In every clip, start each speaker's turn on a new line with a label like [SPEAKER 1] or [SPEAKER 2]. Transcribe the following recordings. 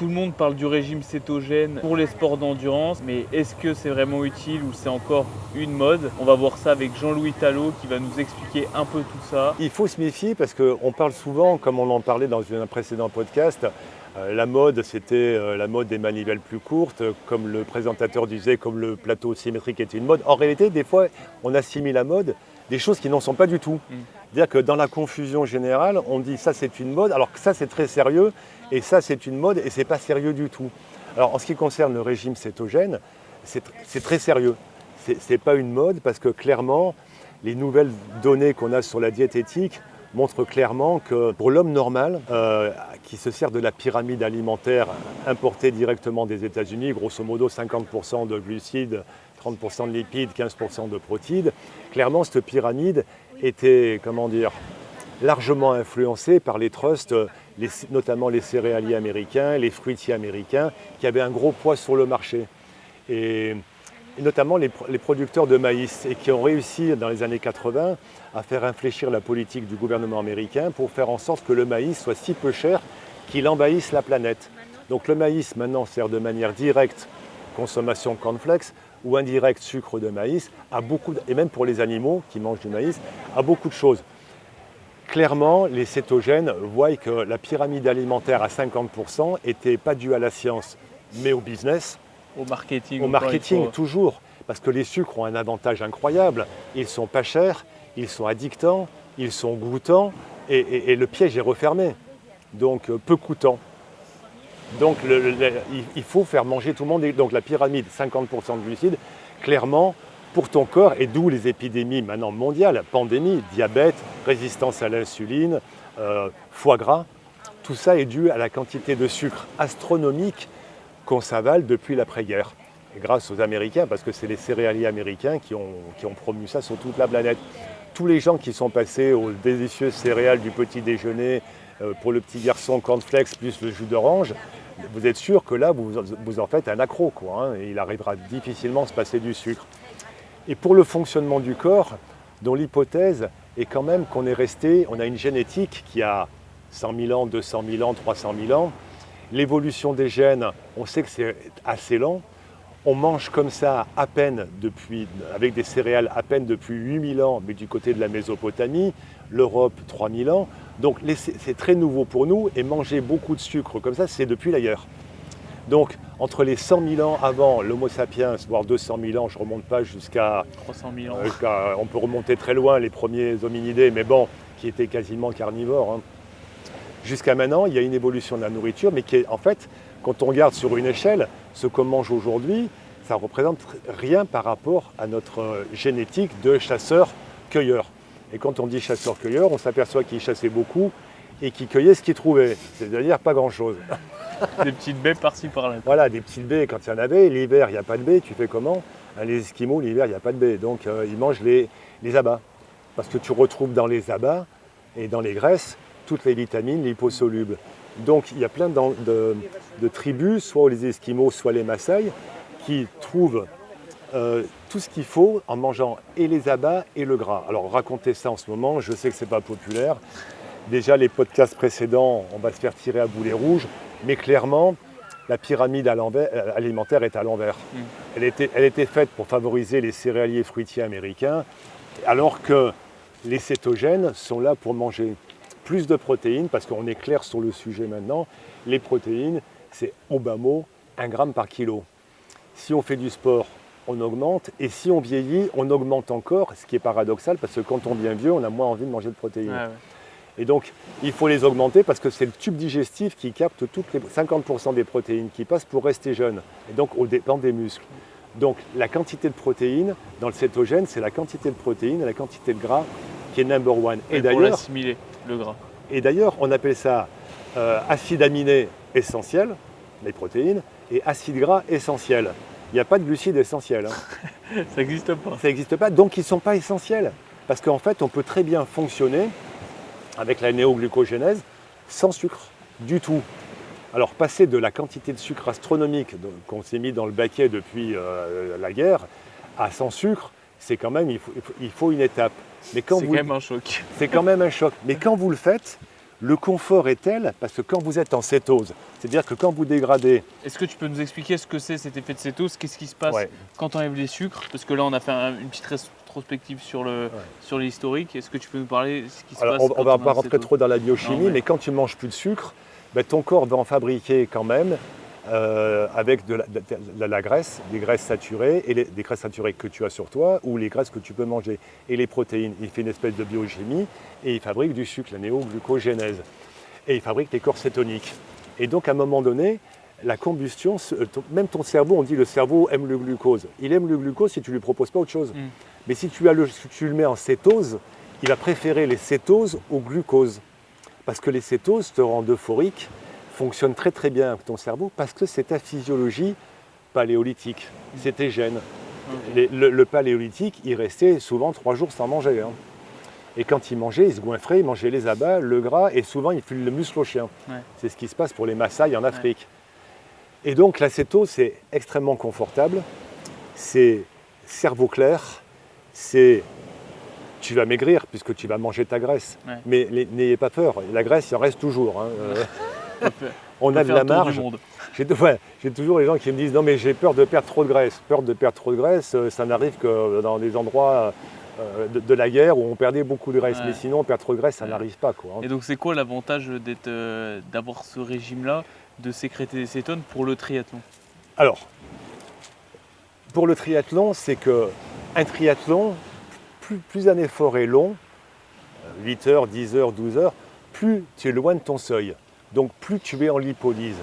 [SPEAKER 1] Tout le monde parle du régime cétogène pour les sports d'endurance, mais est-ce que c'est vraiment utile ou c'est encore une mode? On va voir ça avec Jean-Louis Talot qui va nous expliquer un peu tout ça.
[SPEAKER 2] Il faut se méfier parce qu'on parle souvent, comme on en parlait dans un précédent podcast, la mode c'était la mode des manivelles plus courtes, comme le présentateur disait, comme le plateau symétrique était une mode. En réalité, des fois, on assimile à mode des choses qui n'en sont pas du tout. C'est-à-dire que dans la confusion générale, on dit ça c'est une mode, alors que ça c'est très sérieux, et ça c'est une mode et c'est pas sérieux du tout. Alors en ce qui concerne le régime cétogène, c'est très sérieux. C'est pas une mode parce que clairement, les nouvelles données qu'on a sur la diététique montrent clairement que pour l'homme normal, qui se sert de la pyramide alimentaire importée directement des États-Unis, grosso modo 50% de glucides, 30% de lipides, 15% de protides, clairement cette pyramide était, largement influencée par les trusts, notamment les céréaliers américains, les fruitiers américains, qui avaient un gros poids sur le marché. Et notamment les producteurs de maïs, et qui ont réussi dans les années 80 à faire infléchir la politique du gouvernement américain pour faire en sorte que le maïs soit si peu cher qu'il envahisse la planète. Donc le maïs maintenant sert de manière directe consommation cornflakes ou indirecte sucre de maïs, et même pour les animaux qui mangent du maïs, à beaucoup de choses. Clairement, les cétogènes voient que la pyramide alimentaire à 50% n'était pas due à la science, mais au business.
[SPEAKER 1] Au marketing.
[SPEAKER 2] Au marketing, toujours. Parce que les sucres ont un avantage incroyable. Ils ne sont pas chers, ils sont addictants, ils sont goûtants, et le piège est refermé. Donc peu coûtant. Donc il faut faire manger tout le monde. Donc la pyramide, 50% de glucides, clairement, pour ton corps, et d'où les épidémies maintenant mondiales, pandémie, diabète, résistance à l'insuline, foie gras, tout ça est dû à la quantité de sucre astronomique qu'on s'avale depuis l'après-guerre. Et grâce aux Américains, parce que c'est les céréaliers américains qui ont promu ça sur toute la planète. Tous les gens qui sont passés aux délicieuses céréales du petit déjeuner, pour le petit garçon cornflakes plus le jus d'orange, vous êtes sûr que là, vous en faites un accro, et il arrivera difficilement à se passer du sucre. Et pour le fonctionnement du corps, dont l'hypothèse est quand même qu'on on a une génétique qui a 100 000 ans, 200 000 ans, 300 000 ans. L'évolution des gènes, on sait que c'est assez lent. On mange comme ça à peine avec des céréales à peine depuis 8000 ans, mais du côté de la Mésopotamie, l'Europe 3000 ans. Donc c'est très nouveau pour nous, et manger beaucoup de sucre comme ça, c'est depuis l'ailleurs. Donc entre les 100 000 ans avant l'Homo sapiens, voire 200 000 ans, je ne remonte pas jusqu'à
[SPEAKER 1] 300 000 ans.
[SPEAKER 2] On peut remonter très loin, les premiers hominidés, mais bon, qui étaient quasiment carnivores. Jusqu'à maintenant, il y a une évolution de la nourriture, mais qui est en fait, quand on regarde sur une échelle, ce qu'on mange aujourd'hui, ça ne représente rien par rapport à notre génétique de chasseurs-cueilleurs. Et quand on dit chasseurs-cueilleurs, on s'aperçoit qu'ils chassaient beaucoup et qu'ils cueillaient ce qu'ils trouvaient, c'est-à-dire pas grand-chose.
[SPEAKER 1] Des petites baies par-ci par-là.
[SPEAKER 2] Voilà, des petites baies quand il y en avait. L'hiver, il n'y a pas de baies, tu fais comment? Les Esquimaux, l'hiver, il n'y a pas de baies. Donc ils mangent les abats. Parce que tu retrouves dans les abats et dans les graisses toutes les vitamines liposolubles. Donc il y a plein de tribus, soit les Esquimaux, soit les Maasai, qui trouvent tout ce qu'il faut en mangeant et les abats et le gras. Alors raconter ça en ce moment, je sais que ce n'est pas populaire. Déjà les podcasts précédents, on va se faire tirer à boulet rouge, mais clairement, la pyramide alimentaire est à l'envers. Elle était faite pour favoriser les céréaliers fruitiers américains, alors que les cétogènes sont là pour manger plus de protéines, parce qu'on est clair sur le sujet maintenant, les protéines, c'est au bas mot 1 gramme par kilo. Si on fait du sport, on augmente, et si on vieillit, on augmente encore, ce qui est paradoxal, parce que quand on devient vieux, on a moins envie de manger de protéines.
[SPEAKER 1] Ah ouais.
[SPEAKER 2] Et donc, il faut les augmenter parce que c'est le tube digestif qui capte toutes les 50% des protéines qui passent pour rester jeune, et donc au dépend des muscles. Donc, la quantité de protéines dans le cétogène, c'est la quantité de protéines et la quantité de gras qui est number one.
[SPEAKER 1] Et pour l'assimiler, le gras.
[SPEAKER 2] Et d'ailleurs, on appelle ça acide aminé essentiel, les protéines, et acide gras essentiel. Il n'y a pas de glucides essentiels.
[SPEAKER 1] Ça n'existe pas.
[SPEAKER 2] Ça n'existe pas, donc ils ne sont pas essentiels. Parce qu'en fait, on peut très bien fonctionner avec la néoglucogénèse sans sucre du tout. Alors passer de la quantité de sucre astronomique qu'on s'est mis dans le baquet depuis la guerre à sans sucre, c'est quand même, il faut une étape.
[SPEAKER 1] C'est quand même un choc.
[SPEAKER 2] C'est quand même un choc. Mais quand vous le faites, Le confort est tel parce que quand vous êtes en cétose, c'est-à-dire que quand vous dégradez...
[SPEAKER 1] Est-ce que tu peux nous expliquer ce que c'est cet effet de cétose? Qu'est-ce qui se passe
[SPEAKER 2] Ouais.
[SPEAKER 1] quand on enlève les sucres? Parce que là, on a fait une petite rétrospective sur l'historique. Est-ce que tu peux nous parler de ce qui se
[SPEAKER 2] Alors,
[SPEAKER 1] passe
[SPEAKER 2] on ne va pas rentrer trop dans la biochimie,
[SPEAKER 1] Non,
[SPEAKER 2] mais quand tu manges plus de sucre, ben, ton corps va en fabriquer quand même avec de la graisse, des graisses saturées, et des graisses saturées que tu as sur toi, ou les graisses que tu peux manger, et les protéines. Il fait une espèce de biochimie, et il fabrique du sucre, la néoglucogénèse. Et il fabrique les corps cétoniques. Et donc, à un moment donné, la combustion, même ton cerveau, on dit le cerveau aime le glucose. Il aime le glucose si tu ne lui proposes pas autre chose. Mais si tu le mets en cétose, il va préférer les cétoses au glucose. Parce que les cétoses te rendent euphorique, fonctionnent très très bien avec ton cerveau, parce que c'est ta physiologie paléolithique, c'est tes gènes. Le paléolithique, il restait souvent 3 jours sans manger. Hein. Et quand il mangeait, il se goinfrait, il mangeait les abats, le gras, et souvent il file le muscle au chien. Ouais. C'est ce qui se passe pour les Maasai en Afrique. Ouais. Et donc la cétose, c'est extrêmement confortable, c'est cerveau clair, c'est... Tu vas maigrir puisque tu vas manger ta graisse. Ouais. Mais n'ayez pas peur, la graisse, il en reste toujours. Hein. On a de la marge. J'ai toujours les gens qui me disent « Non mais j'ai peur de perdre trop de graisse ». Peur de perdre trop de graisse, ça n'arrive que dans des endroits... de la guerre où on perdait beaucoup de graisse, mais sinon perdre trop de graisse, ça n'arrive pas. Quoi, hein.
[SPEAKER 1] Et donc c'est quoi l'avantage d'avoir ce régime-là, de sécréter des cétones pour le triathlon?
[SPEAKER 2] Alors, pour le triathlon, c'est qu'un triathlon, plus un effort est long, 8 heures, 10 heures, 12 heures, plus tu es loin de ton seuil. Donc plus tu es en lipolyse.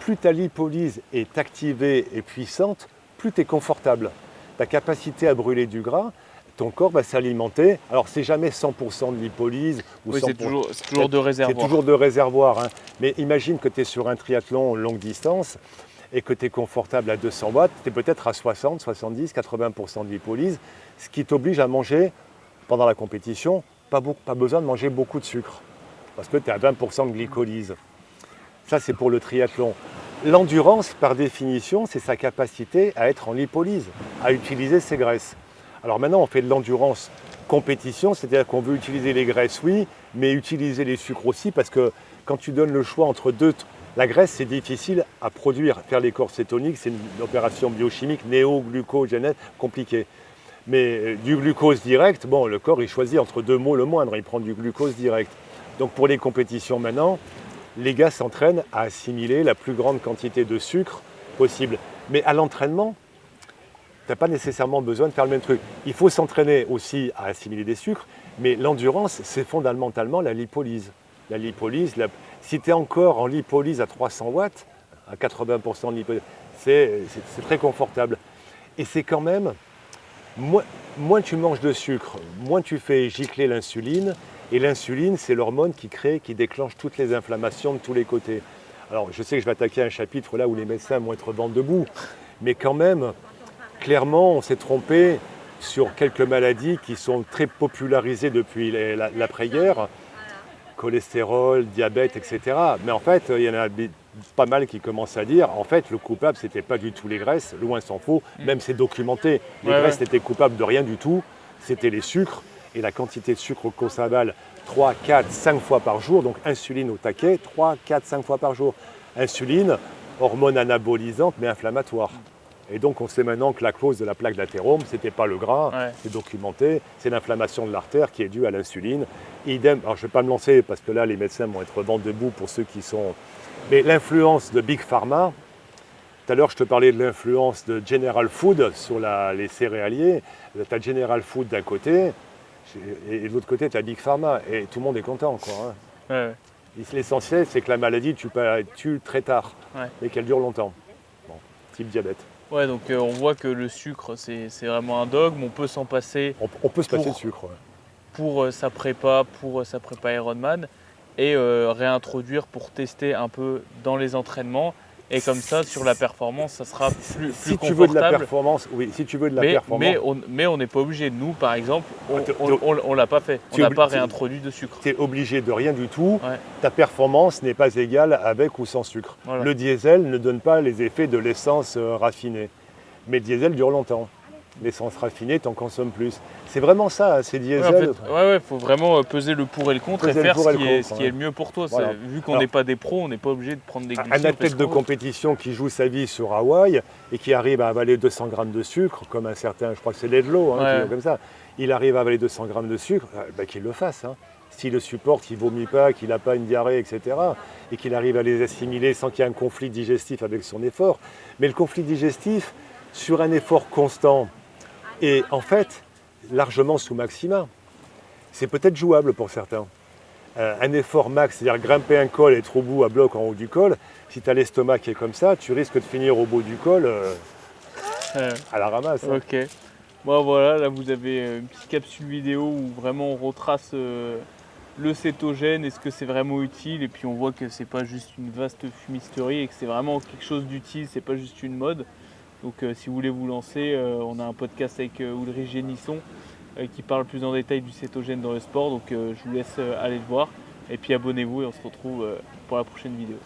[SPEAKER 2] Plus ta lipolyse est activée et puissante, plus tu es confortable. Ta capacité à brûler du gras, ton corps va s'alimenter. Alors, c'est jamais 100% de lipolyse.
[SPEAKER 1] Oui, c'est toujours de réservoir.
[SPEAKER 2] C'est toujours de réservoir. Hein. Mais imagine que tu es sur un triathlon longue distance et que tu es confortable à 200 watts. Tu es peut-être à 60, 70, 80% de lipolyse, ce qui t'oblige à manger, pendant la compétition, pas besoin de manger beaucoup de sucre. Parce que tu es à 20% de glycolyse. Ça, c'est pour le triathlon. L'endurance, par définition, c'est sa capacité à être en lipolyse, à utiliser ses graisses. Alors maintenant, on fait de l'endurance compétition, c'est-à-dire qu'on veut utiliser les graisses, oui, mais utiliser les sucres aussi, parce que quand tu donnes le choix entre deux, la graisse, c'est difficile à produire. Faire les corps cétoniques, c'est une opération biochimique, néoglucogénèse, compliquée. Mais du glucose direct, bon, le corps, il choisit entre deux mots le moindre, il prend du glucose direct. Donc pour les compétitions maintenant, les gars s'entraînent à assimiler la plus grande quantité de sucre possible. Mais à l'entraînement, tu n'as pas nécessairement besoin de faire le même truc. Il faut s'entraîner aussi à assimiler des sucres, mais l'endurance, c'est fondamentalement la lipolyse. La lipolyse, si tu es encore en lipolyse à 300 watts, à 80% de lipolyse, c'est très confortable. Et c'est quand même, moins tu manges de sucre, moins tu fais gicler l'insuline, et l'insuline, c'est l'hormone qui déclenche toutes les inflammations de tous les côtés. Alors, je sais que je vais attaquer un chapitre là où les médecins vont être vent debout, mais quand même, clairement, on s'est trompé sur quelques maladies qui sont très popularisées depuis l'après-guerre, cholestérol, diabète, etc. Mais en fait, il y en a pas mal qui commencent à dire, en fait, le coupable, c'était pas du tout les graisses, loin s'en faut, même c'est documenté. Les graisses n'étaient coupables de rien du tout, c'était les sucres, et la quantité de sucre qu'on s'avale 3, 4, 5 fois par jour, donc insuline au taquet, 3, 4, 5 fois par jour. Insuline, hormone anabolisante, mais inflammatoire. Et donc on sait maintenant que la cause de la plaque d'athérome, ce n'était pas le gras, c'est documenté, c'est l'inflammation de l'artère qui est due à l'insuline. Idem, alors je ne vais pas me lancer parce que là les médecins vont être vent debout pour ceux qui sont... Mais l'influence de Big Pharma, tout à l'heure je te parlais de l'influence de General Food sur les céréaliers, tu as General Food d'un côté, et de l'autre côté tu as Big Pharma, et tout le monde est content, quoi. Hein. L'essentiel c'est que la maladie tue très tard, mais qu'elle dure longtemps. Bon, type diabète.
[SPEAKER 1] Ouais, donc on voit que le sucre, c'est vraiment un dogme, on peut s'en passer.
[SPEAKER 2] On peut se passer de sucre.
[SPEAKER 1] Pour sa prépa Ironman, et réintroduire pour tester un peu dans les entraînements. Et comme ça, sur la performance, ça sera plus confortable.
[SPEAKER 2] Tu veux de la performance, oui, si tu veux de la performance.
[SPEAKER 1] Mais on n'est pas obligé. Nous, par exemple, on ne l'a pas fait. On n'a pas réintroduit de sucre.
[SPEAKER 2] Tu es obligé de rien du tout. Ouais. Ta performance n'est pas égale avec ou sans sucre. Voilà. Le diesel ne donne pas les effets de l'essence raffinée. Mais le diesel dure longtemps. mais sans se raffiner, tu en consommes plus. C'est vraiment ça, hein, ces
[SPEAKER 1] Ouais,
[SPEAKER 2] diesels.
[SPEAKER 1] faut vraiment peser le pour et le contre
[SPEAKER 2] Peser
[SPEAKER 1] et
[SPEAKER 2] le
[SPEAKER 1] faire
[SPEAKER 2] pour
[SPEAKER 1] ce
[SPEAKER 2] et le
[SPEAKER 1] qui est,
[SPEAKER 2] contre,
[SPEAKER 1] ce qui est le mieux pour toi.
[SPEAKER 2] Voilà.
[SPEAKER 1] Vu qu'on
[SPEAKER 2] Alors,
[SPEAKER 1] n'est pas des pros, on n'est pas obligé de prendre des glucides.
[SPEAKER 2] un athlète
[SPEAKER 1] parce
[SPEAKER 2] de
[SPEAKER 1] qu'on-
[SPEAKER 2] compétition qui joue sa vie sur Hawaï et qui arrive à avaler 200 grammes de sucre, comme un certain, je crois que c'est Ledlow, hein,
[SPEAKER 1] Ouais.
[SPEAKER 2] qui est comme ça, il arrive à avaler 200 grammes de sucre, qu'il le fasse. Hein. S'il le supporte, qu'il ne vomit pas, qu'il n'a pas une diarrhée, etc. Et qu'il arrive à les assimiler sans qu'il y ait un conflit digestif avec son effort. Mais le conflit digestif, sur un effort constant, est en fait largement sous maxima. C'est peut-être jouable pour certains. Un effort max, c'est-à-dire grimper un col et être au bout à bloc en haut du col, si tu as l'estomac qui est comme ça, tu risques de finir au bout du col
[SPEAKER 1] Ouais.
[SPEAKER 2] à la ramasse. Hein.
[SPEAKER 1] Ok. Bon voilà, là vous avez une petite capsule vidéo où vraiment on retrace le cétogène et ce que c'est vraiment utile. Et puis on voit que c'est pas juste une vaste fumisterie et que c'est vraiment quelque chose d'utile, c'est pas juste une mode. Donc si vous voulez vous lancer, on a un podcast avec Ulrich Génisson qui parle plus en détail du cétogène dans le sport. Donc je vous laisse aller le voir. Et puis abonnez-vous et on se retrouve pour la prochaine vidéo.